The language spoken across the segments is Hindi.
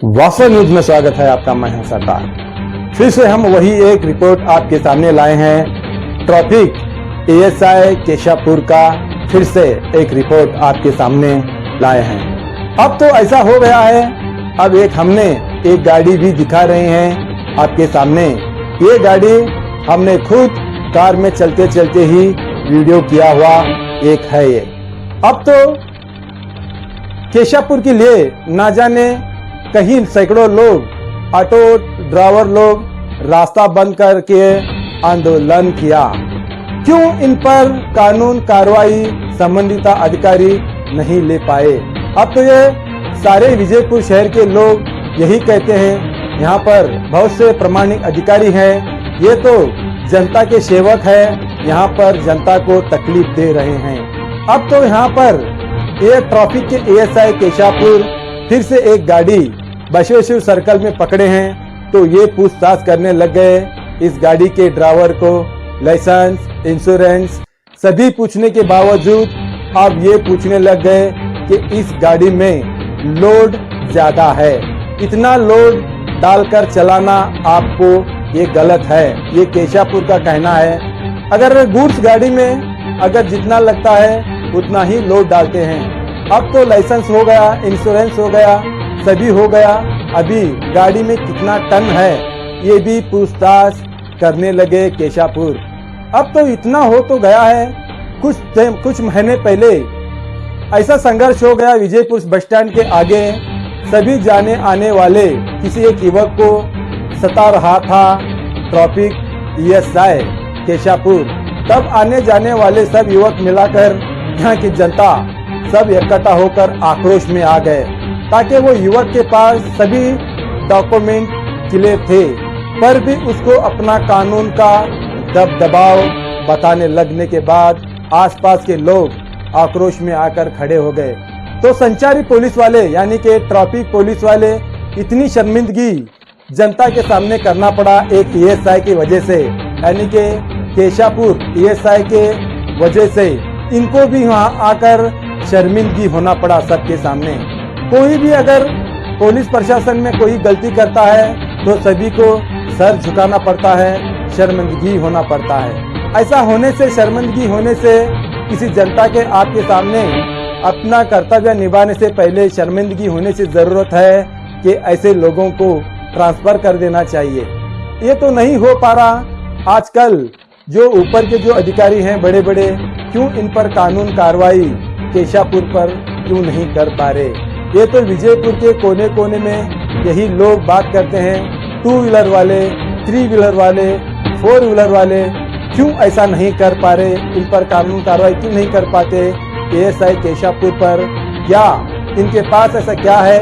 वासा न्यूज में स्वागत है आपका। मैं हूं सरदार। फिर से हम वही एक रिपोर्ट आपके सामने लाए हैं। ट्रैफिक एएसआई केशापुर का फिर से एक रिपोर्ट आपके सामने लाए हैं। अब तो ऐसा हो गया है, अब हमने एक गाड़ी भी दिखा रहे हैं आपके सामने। ये गाड़ी हमने खुद कार में चलते चलते ही वीडियो किया हुआ एक है। ये अब तो केशापुर के लिए ना जाने कहीं सैकड़ों लोग, ऑटो ड्राइवर लोग रास्ता बंद करके आंदोलन किया। क्यों इन पर कानून कार्रवाई संबंधित अधिकारी नहीं ले पाए? अब तो ये सारे विजयपुर शहर के लोग यही कहते हैं, यहाँ पर बहुत से प्रमाणिक अधिकारी हैं, ये तो जनता के सेवक है, यहाँ पर जनता को तकलीफ दे रहे हैं। अब तो यहाँ पर ये ट्रैफिक के एएसआई केशापुर फिर से एक गाड़ी बसवेश्वर सर्कल में पकड़े हैं, तो ये पूछताछ करने लग गए। इस गाड़ी के ड्राइवर को लाइसेंस, इंश्योरेंस सभी पूछने के बावजूद अब ये पूछने लग गए कि इस गाड़ी में लोड ज्यादा है, इतना लोड डालकर चलाना आपको ये गलत है, ये केशापुर का कहना है। अगर गुड्स गाड़ी में अगर जितना लगता है उतना ही लोड डालते हैं। अब तो लाइसेंस हो गया, इंश्योरेंस हो गया, सभी हो गया, अभी गाड़ी में कितना टन है ये भी पूछताछ करने लगे केशापुर। अब तो इतना हो तो गया है, कुछ महीने पहले ऐसा संघर्ष हो गया विजयपुर बस स्टैंड के आगे। सभी जाने आने वाले किसी एक युवक को सता रहा था ट्रैफिक एएसआई केशापुर। तब आने जाने वाले सब युवक मिलाकर यहाँ की जनता सब इकट्ठा होकर आक्रोश में आ गए, ताकि वो युवक के पास सभी डॉक्यूमेंट क्लियर थे, पर भी उसको अपना कानून का दबाव बताने लगने के बाद आसपास के लोग आक्रोश में आकर खड़े हो गए। तो संचारी पुलिस वाले यानी कि ट्रैफिक पुलिस वाले इतनी शर्मिंदगी जनता के सामने करना पड़ा एक एएसआई की वजह से, यानी कि केशापुर एएसआई के वजह से इनको भी वहां आकर शर्मिंदगी होना पड़ा सबके सामने। कोई भी अगर पुलिस प्रशासन में कोई गलती करता है तो सभी को सर झुकाना पड़ता है, शर्मिंदगी होना पड़ता है। ऐसा होने से, शर्मिंदगी होने से किसी जनता के आपके सामने अपना कर्तव्य निभाने से पहले शर्मिंदगी होने से जरूरत है कि ऐसे लोगों को ट्रांसफर कर देना चाहिए। ये तो नहीं हो पा रहा। आजकल जो ऊपर के जो अधिकारी हैं बड़े बड़े, क्यों इन पर कानून कार्रवाई केशापुर पर क्यों नहीं कर पा रहे? ये तो विजयपुर के कोने कोने में यही लोग बात करते हैं। 2 व्हीलर वाले, 3 व्हीलर वाले, 4 व्हीलर वाले क्यों ऐसा नहीं कर पा रहे? इन पर कानून कार्रवाई क्यों नहीं कर पाते एएसआई केशापुर पर? क्या इनके पास ऐसा क्या है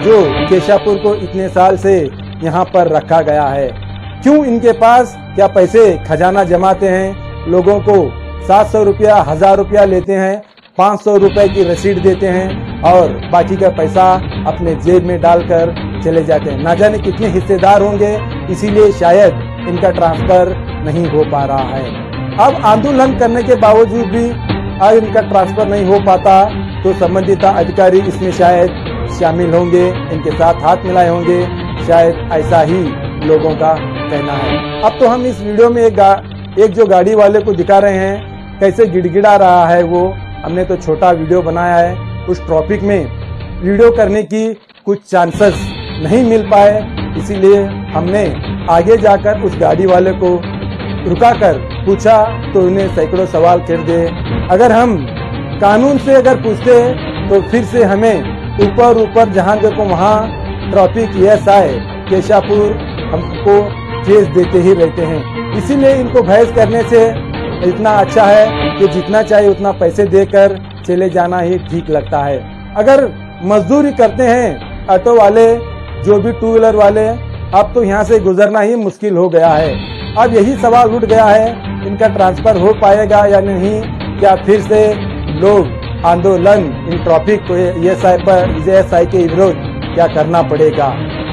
जो केशापुर को इतने साल से यहाँ पर रखा गया है? क्यों इनके पास क्या पैसे खजाना जमाते हैं, लोगों को 700 रुपया, 1000 रुपया लेते हैं, 500 रुपए की रसीद देते हैं और बाकी का पैसा अपने जेब में डालकर चले जाते हैं। ना जाने कितने हिस्सेदार होंगे, इसीलिए शायद इनका ट्रांसफर नहीं हो पा रहा है। अब आंदोलन करने के बावजूद भी अगर इनका ट्रांसफर नहीं हो पाता तो संबंधित अधिकारी इसमें शायद शामिल होंगे, इनके साथ हाथ मिलाए होंगे, शायद ऐसा ही लोगों का कहना है। अब तो हम इस वीडियो में एक जो गाड़ी वाले को दिखा रहे हैं कैसे गिड़गिड़ा रहा है। वो हमने तो छोटा वीडियो बनाया है, उस टॉपिक में वीडियो करने की कुछ चांसेस नहीं मिल पाए, इसीलिए हमने आगे जाकर उस गाड़ी वाले को रुकाकर पूछा तो उन्हें सैकड़ों सवाल कर दिए। अगर हम कानून से अगर पूछते तो फिर से हमें ऊपर जहां देखो वहां ट्रैफिक एएसआई केशापुर हमको केस देते ही रहते हैं। इसीलिए इनको बहस करने से इतना अच्छा है कि जितना चाहिए उतना पैसे देकर चले जाना ही ठीक लगता है। अगर मजदूरी करते हैं ऑटो वाले, जो भी 2 व्हीलर वाले, अब तो यहाँ से गुजरना ही मुश्किल हो गया है। अब यही सवाल उठ गया है, इनका ट्रांसफर हो पाएगा या नहीं? क्या फिर से लोग आंदोलन इन ट्रैफिक एएसआई के विरोध क्या करना पड़ेगा?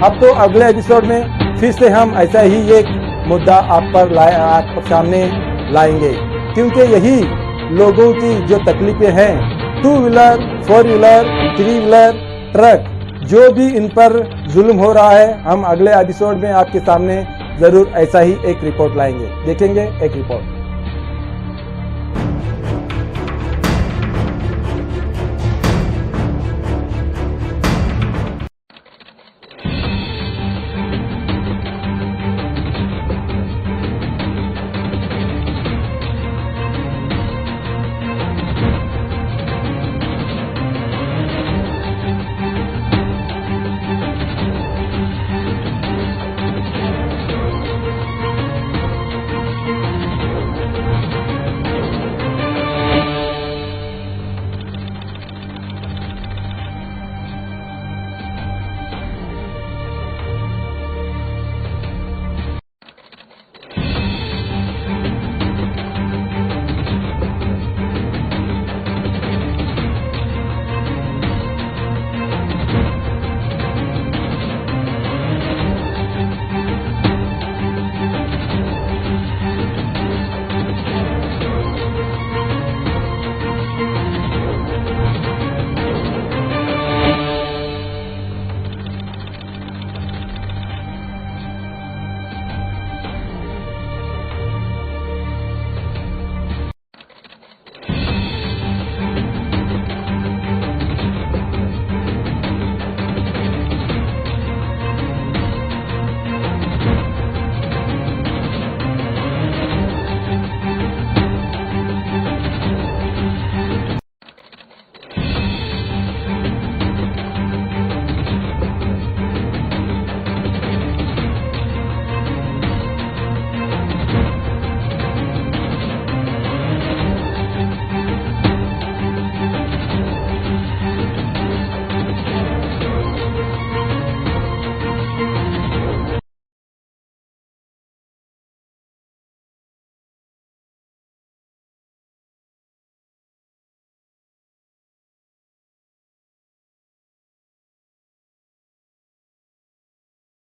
अब तो अगले एपिसोड में फिर से हम ऐसा ही एक मुद्दा आप सामने लाएंगे, क्योंकि यही लोगों की जो तकलीफें हैं, 2 व्हीलर, 4 व्हीलर, 3 व्हीलर, ट्रक जो भी इन पर जुल्म हो रहा है, हम अगले एपिसोड में आपके सामने जरूर ऐसा ही एक रिपोर्ट लाएंगे। देखेंगे एक रिपोर्ट।